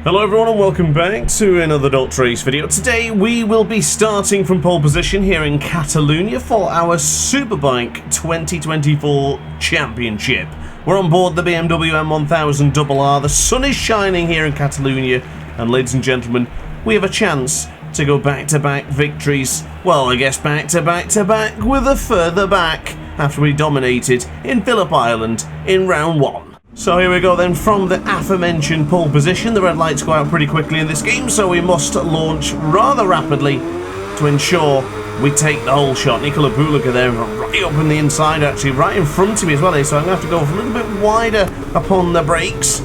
Hello everyone and welcome back to another DrAce video. Today we will be starting from pole position here in Catalonia for our Superbike 2024 Championship. We're on board the BMW M1000 RR. The sun is shining here in Catalonia, and ladies and gentlemen, we have a chance to go back-to-back victories. Well, I guess back-to-back with a further back after we dominated in Phillip Island in round 1. So here we go then, from the aforementioned pole position. The red lights go out pretty quickly in this game, so we must launch rather rapidly to ensure we take the whole shot. Nikola Bulaga there, right up in the inside actually, right in front of me as well, so I'm going to have to go a little bit wider upon the brakes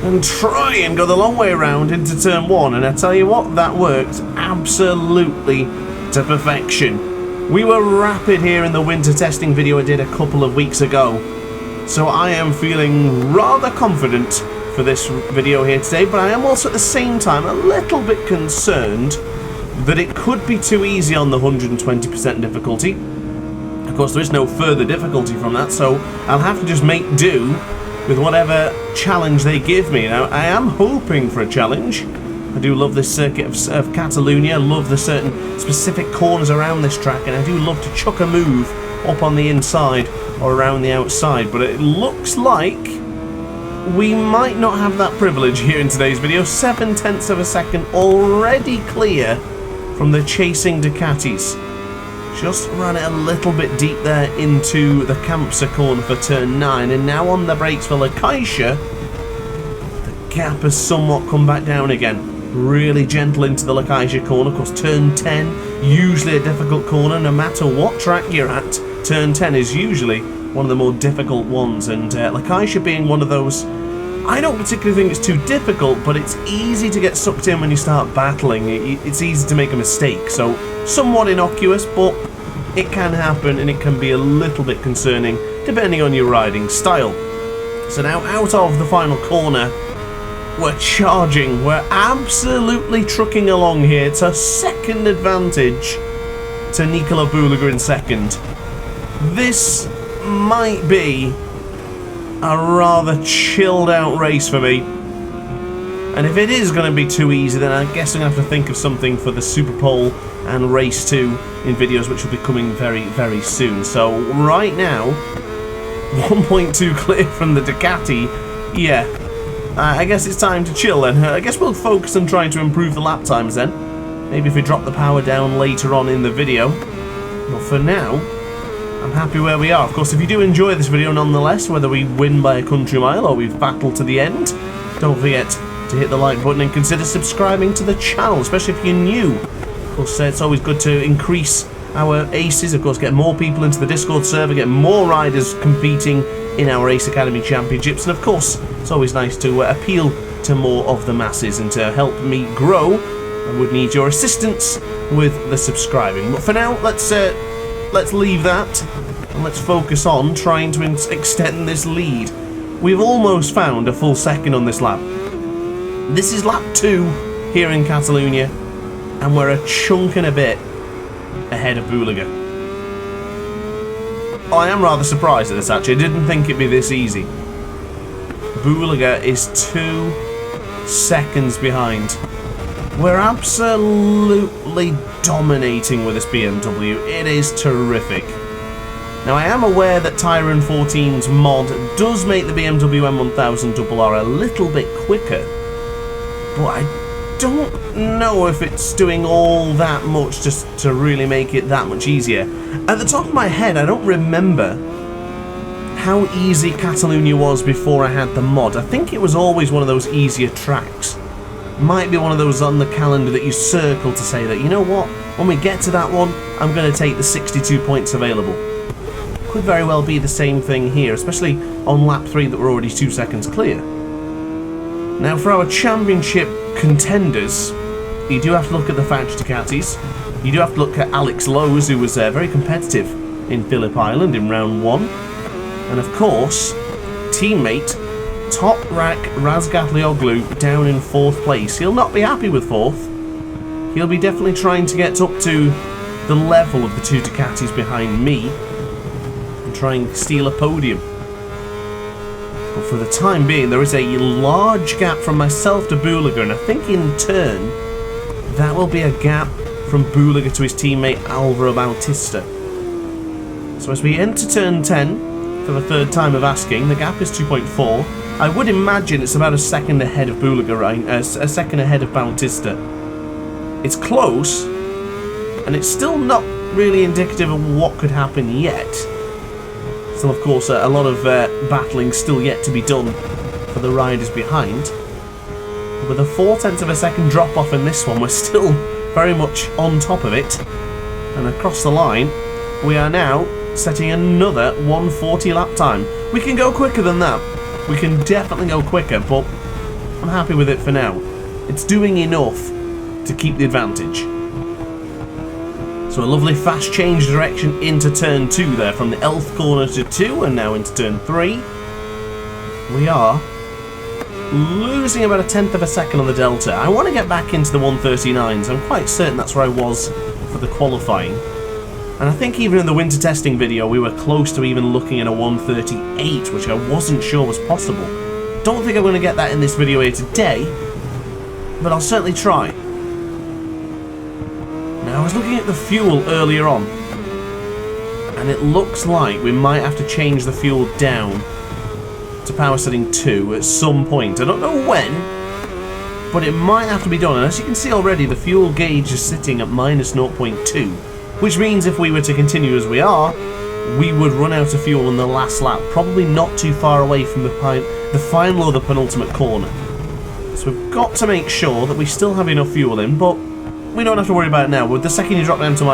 and try and go the long way around into turn 1. And I tell you what, that worked absolutely to perfection. We were rapid here in the winter testing video I did a couple of weeks ago. So I am feeling rather confident for this video here today, but I am also at the same time a little bit concerned that it could be too easy on the 120% difficulty. Of course, there is no further difficulty from that, so I'll have to just make do with whatever challenge they give me. Now, I am hoping for a challenge. I do love this circuit of Catalonia, I love the certain specific corners around this track, and I do love to chuck a move up on the inside or around the outside, but it looks like we might not have that privilege here in today's video. 0.7 of a second already clear from the chasing Ducatis. Just ran it a little bit deep there into the Campsa corner for turn 9, and now on the brakes for Lakaisha. The gap has somewhat come back down again. Really gentle into the Lakaisha corner. Of course, turn 10, usually a difficult corner, no matter what track you're at. Turn 10 is usually one of the more difficult ones, and Lakaisha being one of those, I don't particularly think it's too difficult, but it's easy to get sucked in when you start battling. It's easy to make a mistake, so somewhat innocuous, but it can happen, and it can be a little bit concerning depending on your riding style. So now out of the final corner, we're charging, we're absolutely trucking along here. It's a second advantage to Nikola Bulaga in second. This might be a rather chilled out race for me, and if it is going to be too easy, then I guess I'm going to have to think of something for the Super Pole and Race 2 in videos which will be coming very, very soon. So right now, 1.2 clear from the Ducati. Yeah, I guess it's time to chill then. I guess we'll focus on trying to improve the lap times then. Maybe if we drop the power down later on in the video. But for now, I'm happy where we are. Of course, if you do enjoy this video nonetheless, whether we win by a country mile or we've battled to the end, don't forget to hit the like button and consider subscribing to the channel, especially if you're new. Of course, it's always good to increase our aces, of course, get more people into the Discord server, get more riders competing in our Ace Academy Championships, and of course, it's always nice to appeal to more of the masses, and to help me grow, I would need your assistance with the subscribing. But for now, let's leave that, and let's focus on trying to extend this lead. We've almost found a full second on this lap. This is lap 2 here in Catalonia, and we're a chunk and a bit ahead of Bulaga. I am rather surprised at this actually. I didn't think it'd be this easy. Bulaga is 2 seconds behind. We're absolutely dominating with this BMW. It is terrific. Now, I am aware that Tyron 14's mod does make the BMW M1000 RR a little bit quicker, but I don't know if it's doing all that much just to really make it that much easier. At the top of my head, I don't remember how easy Catalonia was before I had the mod. I think it was always one of those easier tracks. Might be one of those on the calendar that you circle to say that, you know what, when we get to that one, I'm going to take the 62 points available. Could very well be the same thing here, especially on lap 3 that we're already 2 seconds clear. Now, for our championship contenders, you do have to look at the factory Ducatis. You do have to look at Alex Lowe's, who was very competitive in Phillip Island in round 1. And of course, teammate Top Rack Razgatlioglu down in 4th place. He'll not be happy with 4th. He'll be definitely trying to get up to the level of the 2 Ducatis behind me and try and steal a podium. But for the time being, there is a large gap from myself to Boulaga, and I think in turn, that will be a gap from Boulaga to his teammate Alvaro Bautista. So as we enter turn 10, for the third time of asking, the gap is 2.4. I would imagine it's about a second ahead of Boulaga, right? A second ahead of Bautista. It's close, and it's still not really indicative of what could happen yet. Still, of course, a lot of battling still yet to be done for the riders behind. But with a 0.4 of a second drop off in this one, we're still very much on top of it. And across the line, we are now setting another 1:40 lap time. We can go quicker than that. We can definitely go quicker, but I'm happy with it for now. It's doing enough to keep the advantage. So a lovely fast change direction into turn 2 there, from the Elf corner to 2 and now into turn 3. We are losing about a 1/10 of a second on the Delta. I want to get back into the 1:39s. I'm quite certain that's where I was for the qualifying. And I think even in the winter testing video, we were close to even looking at a 1:38, which I wasn't sure was possible. Don't think I'm going to get that in this video here today, but I'll certainly try. Now, I was looking at the fuel earlier on, and it looks like we might have to change the fuel down to power setting 2 at some point. I don't know when, but it might have to be done. And as you can see already, the fuel gauge is sitting at minus 0.2, which means if we were to continue as we are, we would run out of fuel in the last lap, probably not too far away from the final or the penultimate corner. So we've got to make sure that we still have enough fuel in, but we don't have to worry about it now. With the second you drop down to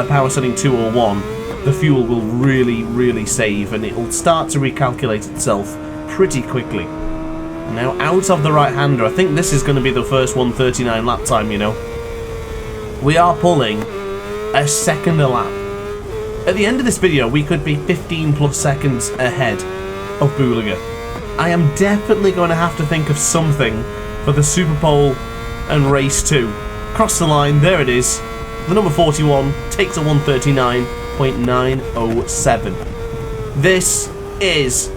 power setting 2 or 1, the fuel will really save, and it will start to recalculate itself pretty quickly. Now out of the right-hander, I think this is going to be the first 1:39 lap time, you know. We are pulling a second a lap. At the end of this video, we could be 15 plus seconds ahead of Boulaga. I am definitely going to have to think of something for the Super Pole and Race 2. Across the line, there it is. The number 41 takes a 1:39.907. This is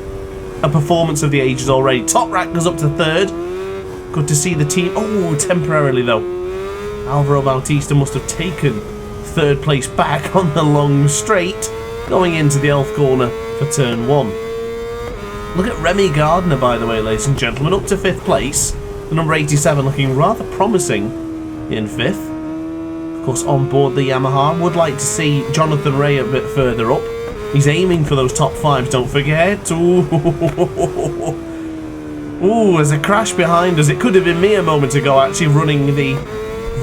a performance of the ages already. Top Rat goes up to 3rd. Good to see the team. Oh, temporarily though. Alvaro Bautista must have taken 3rd place back on the long straight, going into the Elf corner for turn 1. Look at Remy Gardner, by the way, ladies and gentlemen, up to 5th place. The number 87 looking rather promising in 5th. Of course, on board the Yamaha, would like to see Jonathan Ray a bit further up. He's aiming for those top 5s, don't forget. Ooh, ooh, there's a crash behind us. It could have been me a moment ago, actually running the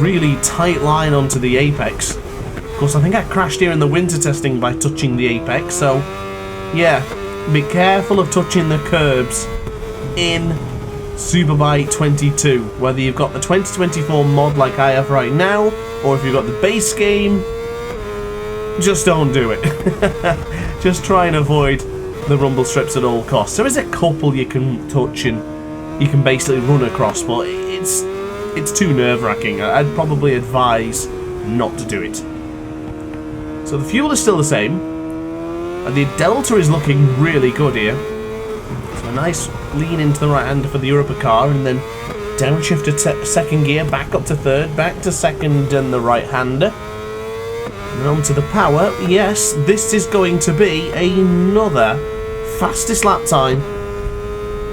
really tight line onto the apex. Of course, I think I crashed here in the winter testing by touching the apex, so yeah, be careful of touching the curbs in Superbike 22, whether you've got the 2024 mod like I have right now, or if you've got the base game, just don't do it. Just try and avoid the rumble strips at all costs. There is a couple you can touch and you can basically run across, but it's too nerve-wracking. I'd probably advise not to do it. So the fuel is still the same, and the Delta is looking really good here. So a nice lean into the right-hander for the Europa car, and then downshift to second gear, back up to 3rd, back to 2nd and the right-hander. And onto the power. Yes, this is going to be another fastest lap time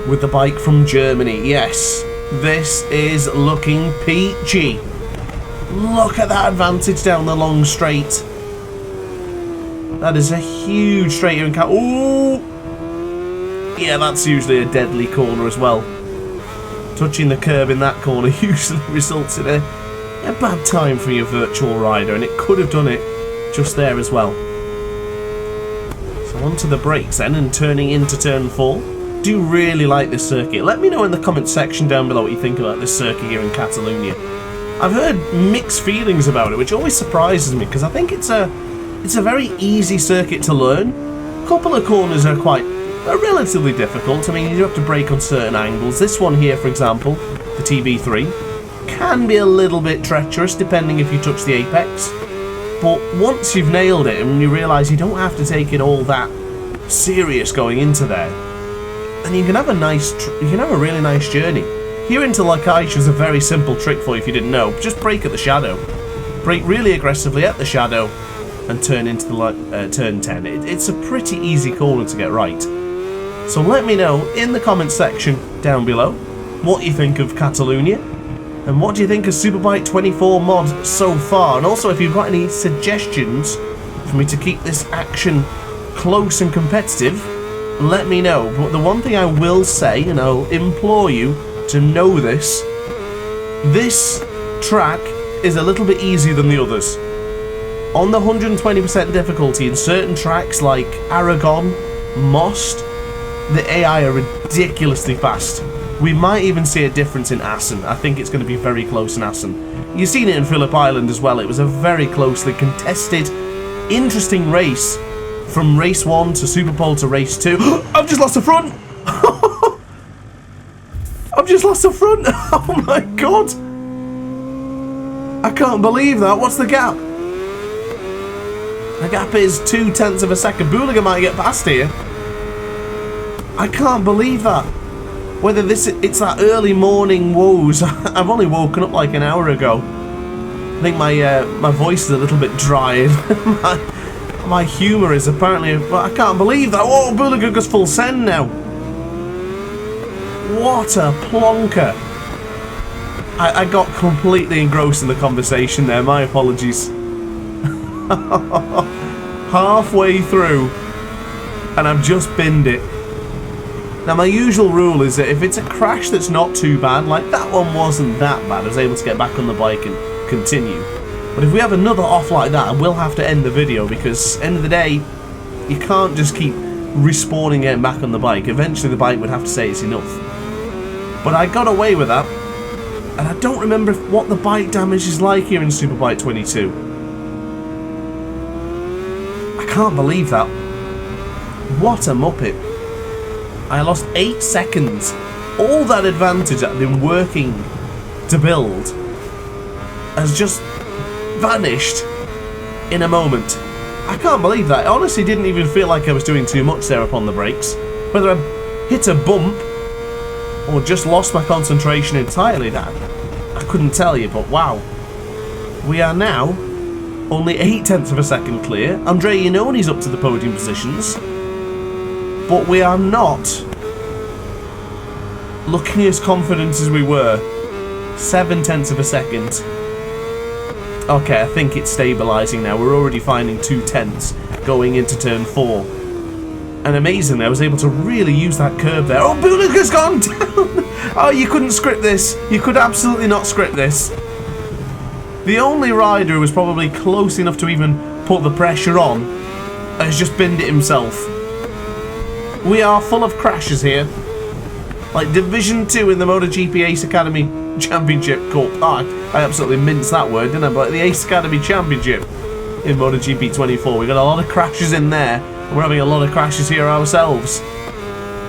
with the bike from Germany. Yes, this is looking peachy. Look at that advantage down the long straight. That is a huge straight here in car. Ooh! Yeah, that's usually a deadly corner as well. Touching the curb in that corner usually results in a bad time for your virtual rider, and it could have done it just there as well. So onto the brakes then, and turning into turn 4. Do really like this circuit. Let me know in the comment section down below what you think about this circuit here in Catalonia. I've heard mixed feelings about it, which always surprises me, because I think it's a very easy circuit to learn. A couple of corners are relatively difficult. I mean, you have to brake on certain angles. This one here, for example, the TB3, can be a little bit treacherous depending if you touch the apex. But once you've nailed it and you realise you don't have to take it all that serious going into there, and you can have a really nice journey. Here into La Caixa is a very simple trick for you if you didn't know. Just brake at the shadow. Brake really aggressively at the shadow and turn into the turn 10. It's a pretty easy corner to get right. So let me know in the comment section down below what you think of Catalunya and what do you think of Superbike 24 mod so far. And also if you've got any suggestions for me to keep this action close and competitive, let me know. But the one thing I will say, and I'll implore you to know this track is a little bit easier than the others. On the 120% difficulty in certain tracks like Aragon, Most, the AI are ridiculously fast. We might even see a difference in Assen. I think it's going to be very close in Assen. You've seen it in Phillip Island as well. It was a very closely contested, interesting race from race 1 to Superpole to race 2. I've just lost the front! I've just lost the front! Oh my god! I can't believe that. What's the gap? The gap is 0.2 of a second. Booliga might get past here. I can't believe that. Whether it's that early morning woes. I've only woken up like an hour ago. I think my voice is a little bit dry. And my humour is apparently... But I can't believe that. Oh, Booliga goes full send now. What a plonker. I got completely engrossed in the conversation there. My apologies. Halfway through and I've just binned it. Now my usual rule is that if it's a crash that's not too bad, like that one wasn't that bad, I was able to get back on the bike and continue. But if we have another off like that, I will have to end the video, because end of the day, you can't just keep respawning and getting back on the bike. Eventually the bike would have to say it's enough. But I got away with that, and I don't remember what the bike damage is like here in Superbike 22. I can't believe that. What a muppet. I lost 8 seconds. All that advantage that I've been working to build has just vanished in a moment. I can't believe that. I honestly didn't even feel like I was doing too much there upon the brakes. Whether I hit a bump or just lost my concentration entirely, that I couldn't tell you, but wow. We are now only 0.8 of a second clear. Andrea Iannoni's up to the podium positions, but we are not looking as confident as we were. 0.7 of a second. Okay, I think it's stabilising now. We're already finding 0.2 going into turn 4. And amazingly, I was able to really use that curb there. Oh, Booliga's gone down! Oh, you couldn't script this. You could absolutely not script this. The only rider who was probably close enough to even put the pressure on has just binned it himself. We are full of crashes here. Like Division 2 in the MotoGP Ace Academy Championship Cup. Oh, I absolutely minced that word, didn't I? But the Ace Academy Championship in MotoGP 24. We got a lot of crashes in there. And we're having a lot of crashes here ourselves.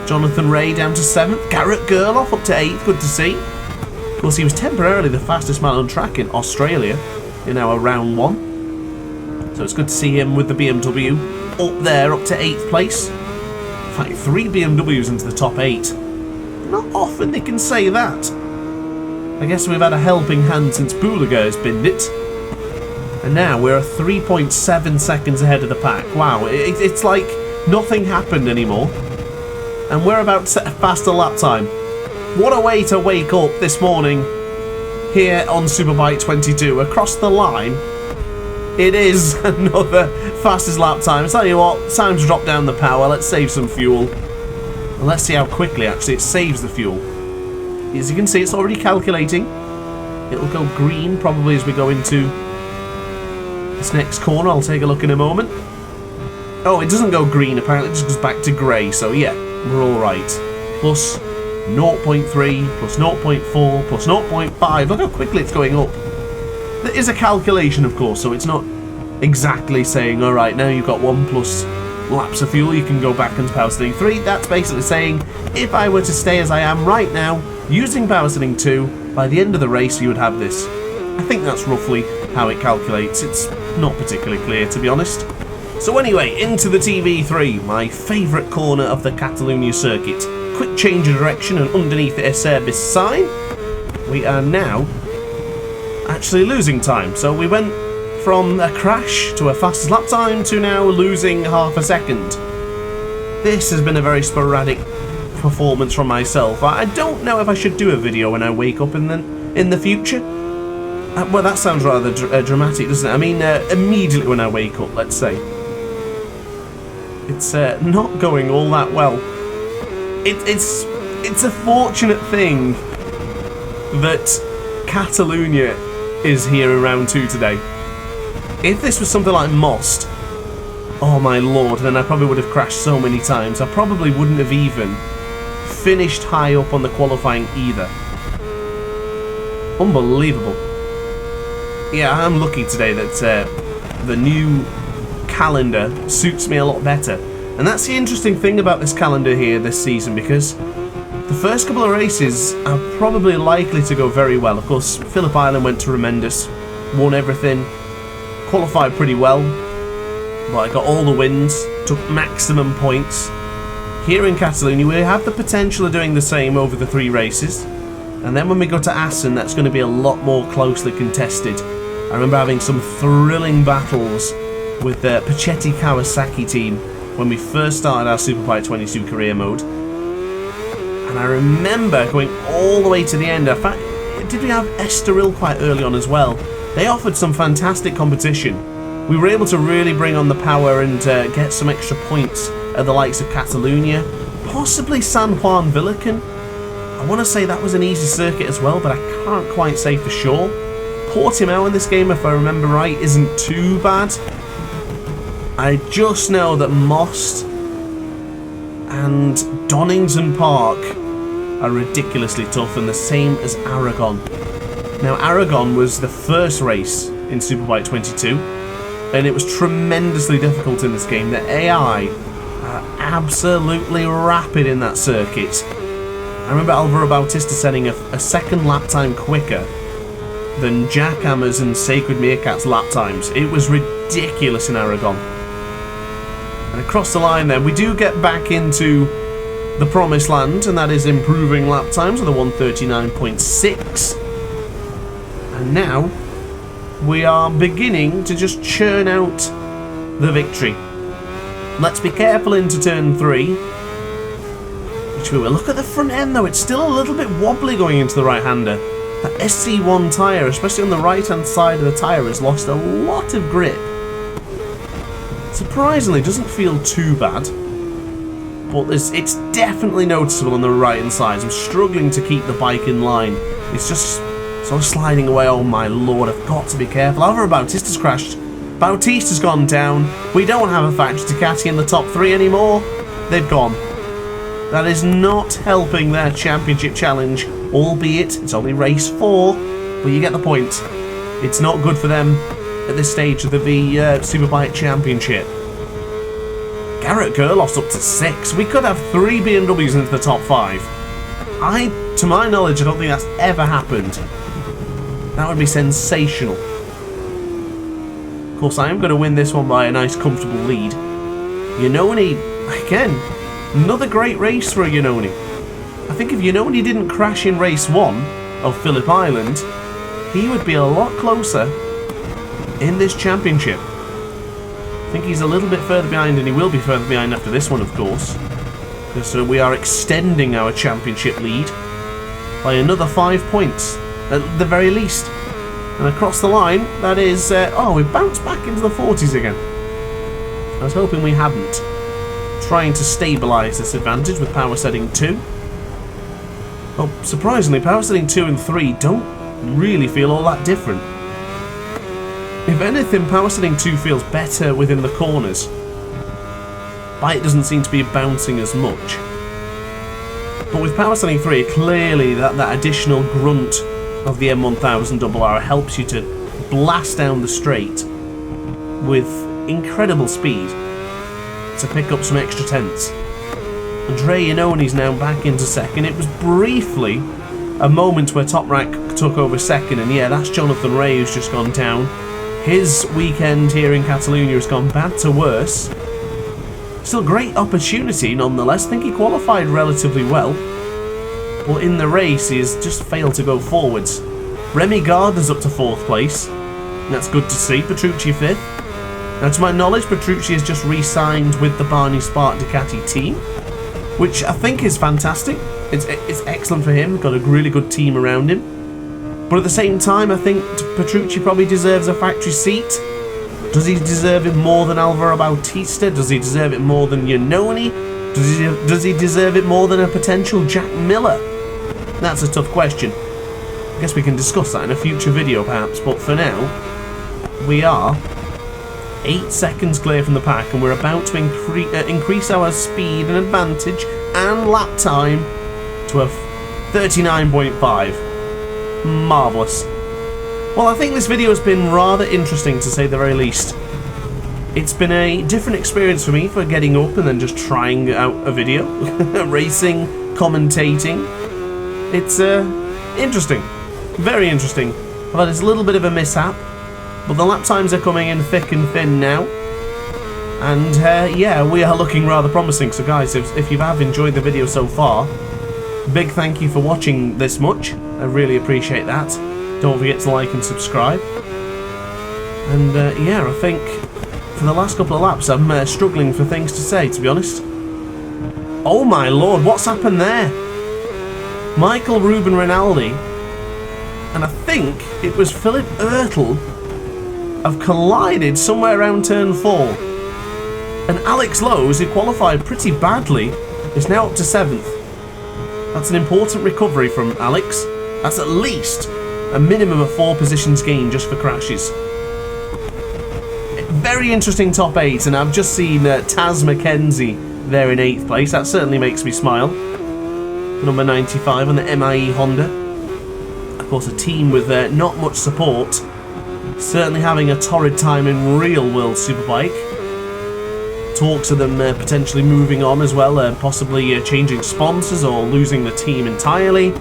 Jonathan Ray down to 7th. Garrett Gerloff up to 8th. Good to see. Of course, he was temporarily the fastest man on track in Australia in our round 1. So it's good to see him with the BMW up there, up to 8th place. In fact, 3 BMWs into the top 8. Not often they can say that. I guess we've had a helping hand since Booliga has binned it. And now we're 3.7 seconds ahead of the pack. Wow, it's like nothing happened anymore. And we're about to set a faster lap time. What a way to wake up this morning here on Superbike 22. Across the line, it is another fastest lap time. I tell you what, it's time to drop down the power. Let's save some fuel. And let's see how quickly actually it saves the fuel. As you can see, it's already calculating. It'll go green probably as we go into this next corner. I'll take a look in a moment. Oh, it doesn't go green apparently, it just goes back to grey. So yeah, we're alright. Plus 0.3, plus 0.4, plus 0.5. Look how quickly it's going up. There is a calculation, of course, so it's not exactly saying, alright, now you've got 1 plus laps of fuel, you can go back into Power Setting 3. That's basically saying, if I were to stay as I am right now, using Power Setting 2, by the end of the race you would have this. I think that's roughly how it calculates. It's not particularly clear, to be honest. So anyway, into the TV3, my favourite corner of the Catalunya circuit. quick change of direction, and underneath this sign, we are now actually losing time. So we went from a crash to a fastest lap time to now losing half a second. This has been a very sporadic performance from myself. I don't know if I should do a video when I wake up in the future. Well, that sounds rather dramatic, doesn't it? I mean, immediately when I wake up, let's say. It's not going all that well. It's a fortunate thing that Catalonia is here in round 2 today. If this was something like Most, oh my lord, then I probably would have crashed so many times. I probably wouldn't have even finished high up on the qualifying either. Unbelievable. Yeah, I'm lucky today that the new calendar suits me a lot better. And that's the interesting thing about this calendar here this season, because the first couple of races are probably likely to go very well. Of course, Phillip Island went tremendous, won everything, qualified pretty well, but I got all the wins, took maximum points. Here in Catalonia, we have the potential of doing the same over the 3 races. And then when we go to Assen, that's going to be a lot more closely contested. I remember having some thrilling battles with the Pachetti Kawasaki team when we first started our Superbike 22 career mode. And I remember going all the way to the end. In fact, did we have Estoril quite early on as well? They offered some fantastic competition. We were able to really bring on the power and get some extra points at the likes of Catalonia, possibly San Juan Villicon. I want to say that was an easy circuit as well, but I can't quite say for sure. Portimao in this game, if I remember right, isn't too bad. I just know that Most and Donington Park are ridiculously tough, and the same as Aragon. Now, Aragon was the first race in Superbike 22, and it was tremendously difficult in this game. The AI are absolutely rapid in that circuit. I remember Alvaro Bautista setting a second lap time quicker than Jackhammer's and Sacred Meerkat's lap times. It was ridiculous in Aragon. And across the line then, we do get back into the promised land, and that is improving lap times with a 139.6. And now we are beginning to just churn out the victory. Let's be careful into turn 3, which we will. Look at the front end though, it's still a little bit wobbly going into the right-hander. That SC1 tyre, especially on the right-hand side of the tyre, has lost a lot of grip. Surprisingly, doesn't feel too bad, but it's definitely noticeable on the right-hand side. I'm struggling to keep the bike in line. It's just sort of sliding away. Oh my lord, I've got to be careful. Alvaro Bautista's crashed. Bautista's gone down. We don't have a Factory Ducati in the top 3 anymore. They've gone. That is not helping their championship challenge, albeit it's only race 4, but you get the point. It's not good for them at this stage of the Superbike Championship. Garrett Gerloff's up to 6. We could have 3 BMWs into the top 5. To my knowledge, I don't think that's ever happened. That would be sensational. Of course, I am going to win this one by a nice, comfortable lead. Iannone, again, another great race for Iannone. I think if Iannone didn't crash in race 1 of Phillip Island, he would be a lot closer in this championship. I think he's a little bit further behind, and he will be further behind after this one, of course. Because we are extending our championship lead by another 5 points, at the very least. And across the line, that is... oh, we bounced back into the 40s again. I was hoping we hadn't. Trying to stabilise this advantage with power setting 2. Well, surprisingly, power setting 2 and 3 don't really feel all that different. If anything, power setting 2 feels better within the corners. Bike doesn't seem to be bouncing as much. But with power setting 3, clearly that additional grunt of the M1000RR helps you to blast down the straight with incredible speed to pick up some extra tenths. Andre Iannone's now back into second. It was briefly a moment where Top Rack took over second, and yeah, that's Jonathan Ray who's just gone down. His weekend here in Catalonia has gone bad to worse. Still great opportunity nonetheless. I think he qualified relatively well. But in the race, he's just failed to go forwards. Remy Gardner's up to 4th place. That's good to see. Petrucci 5th. Now, to my knowledge, Petrucci has just re-signed with the Barney Spark Ducati team, which I think is fantastic. It's excellent for him. Got a really good team around him. But at the same time, I think Petrucci probably deserves a factory seat. Does he deserve it more than Alvaro Bautista? Does he deserve it more than Iannone? Does he deserve it more than a potential Jack Miller? That's a tough question. I guess we can discuss that in a future video perhaps, but for now, we are 8 seconds clear from the pack, and we're about to increase our speed and advantage and lap time to a 39.5. Marvellous. Well, I think this video has been rather interesting, to say the very least. It's been a different experience for me for getting up and then just trying out a video. Racing, commentating. It's interesting. Very interesting. I've had this little bit of a mishap, but the lap times are coming in thick and thin now. And yeah, we are looking rather promising. So guys, if you have enjoyed the video so far, big thank you for watching this much. I really appreciate that. Don't forget to like and subscribe. And yeah, I think for the last couple of laps I'm struggling for things to say, to be honest. Oh my lord, what's happened there? Michael Ruben Rinaldi, and I think it was Philip Ertl, have collided somewhere around turn 4. And Alex Lowes, who qualified pretty badly, is now up to 7th. That's an important recovery from Alex. That's at least a minimum of 4 positions gained just for crashes. Very interesting top 8, and I've just seen Taz McKenzie there in 8th place. That certainly makes me smile. Number 95 on the MIE Honda. Of course, a team with not much support. Certainly having a torrid time in real World Superbike. Talks of them potentially moving on as well, possibly changing sponsors or losing the team entirely.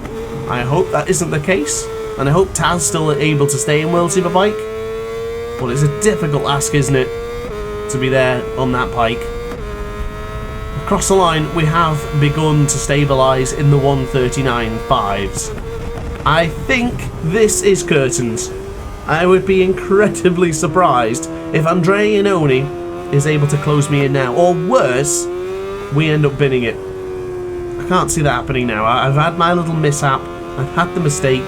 I hope that isn't the case, and I hope Taz still able to stay in World Superbike. But it's a difficult ask, isn't it, to be there on that bike. Across the line, we have begun to stabilise in the 139.5s. I think this is curtains. I would be incredibly surprised if Andrea Iannone is able to close me in now, or worse, we end up binning it. I can't see that happening now. I've had my little mishap. I've had the mistake.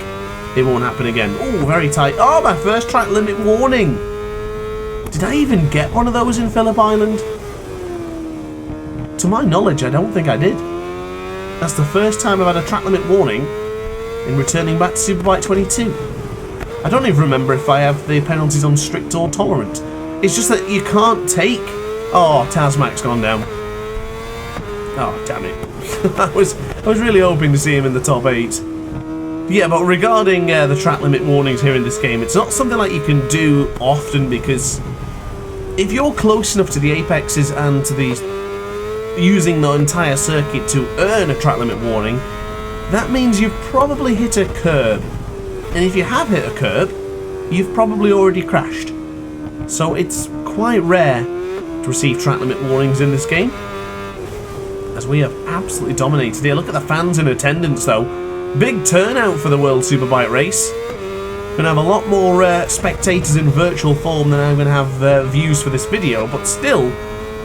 It won't happen again. Oh, very tight. Oh, my first track limit warning. Did I even get one of those in Phillip Island? To my knowledge, I don't think I did. That's the first time I've had a track limit warning in returning back to Superbike 22. I don't even remember if I have the penalties on strict or tolerant. It's just that you can't take... Oh, Tazmac's gone down. Oh, damn it. I was really hoping to see him in the top 8. Yeah, but regarding the track limit warnings here in this game, it's not something like you can do often, because if you're close enough to the apexes and to the using the entire circuit to earn a track limit warning, that means you've probably hit a curb. And if you have hit a curb, you've probably already crashed. So it's quite rare to receive track limit warnings in this game, as we have absolutely dominated here. Look at the fans in attendance though. Big turnout for the World Superbike race. Going to have a lot more spectators in virtual form than I'm going to have views for this video, but still,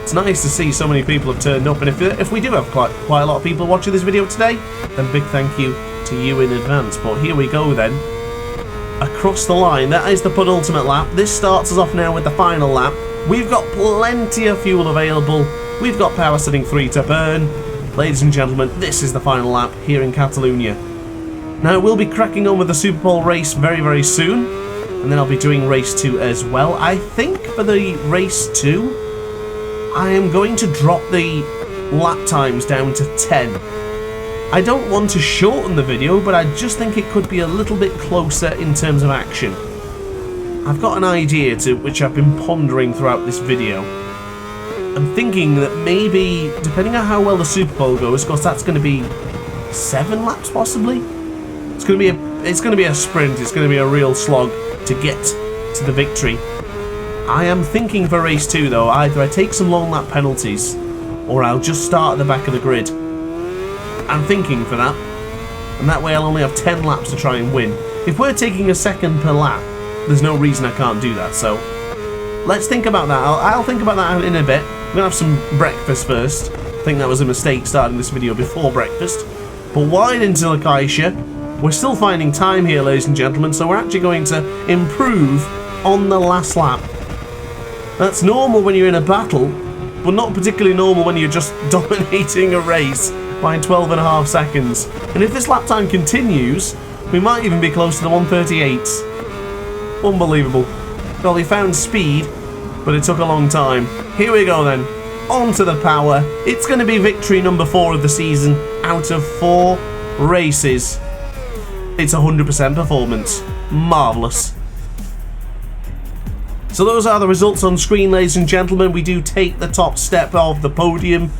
it's nice to see so many people have turned up. And if we do have quite a lot of people watching this video today, then big thank you to you in advance. But here we go then. Across the line, that is the penultimate lap. This starts us off now with the final lap. We've got plenty of fuel available. We've got power setting 3 to burn. Ladies and gentlemen, this is the final lap here in Catalonia. Now, we'll be cracking on with the Super Bowl race very, very soon. And then I'll be doing race 2 as well. I think for the race 2, I am going to drop the lap times down to 10. I don't want to shorten the video, but I just think it could be a little bit closer in terms of action. I've got an idea which I've been pondering throughout this video. I'm thinking that maybe, depending on how well the Super Bowl goes, of course that's going to be 7 laps possibly. It's going to be a sprint. It's going to be a real slog to get to the victory. I am thinking for race 2 though, either I take some long lap penalties or I'll just start at the back of the grid. I'm thinking for that. And that way I'll only have 10 laps to try and win. If we're taking a second per lap, there's no reason I can't do that, so let's think about that. I'll think about that in a bit. I'm going to have some breakfast first. I think that was a mistake starting this video before breakfast. But wide into Acacia. We're still finding time here, ladies and gentlemen, so we're actually going to improve on the last lap. That's normal when you're in a battle, but not particularly normal when you're just dominating a race by 12.5 seconds. And if this lap time continues, we might even be close to the 138s. Unbelievable. Well, we found speed, but it took a long time. Here we go then. On to the power. It's going to be victory number 4 of the season out of 4 races. It's 100% performance. Marvellous. So those are the results on screen, ladies and gentlemen. We do take the top step of the podium.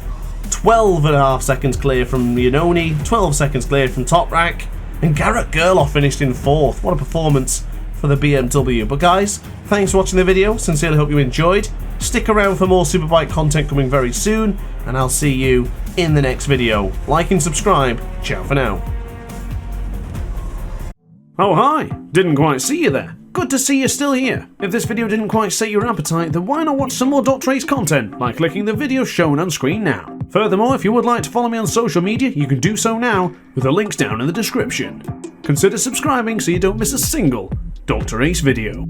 12.5 seconds clear from Iannone, 12 seconds clear from Toprak, and Garrett Gerloff finished in 4th. What a performance for the BMW. But guys, thanks for watching the video. Sincerely hope you enjoyed. Stick around for more Superbike content coming very soon, and I'll see you in the next video. Like and subscribe. Ciao for now. Oh hi, didn't quite see you there. Good to see you're still here. If this video didn't quite set your appetite, then why not watch some more DrAce content by clicking the video shown on screen now. Furthermore, if you would like to follow me on social media, you can do so now with the links down in the description. Consider subscribing so you don't miss a single DrAce video.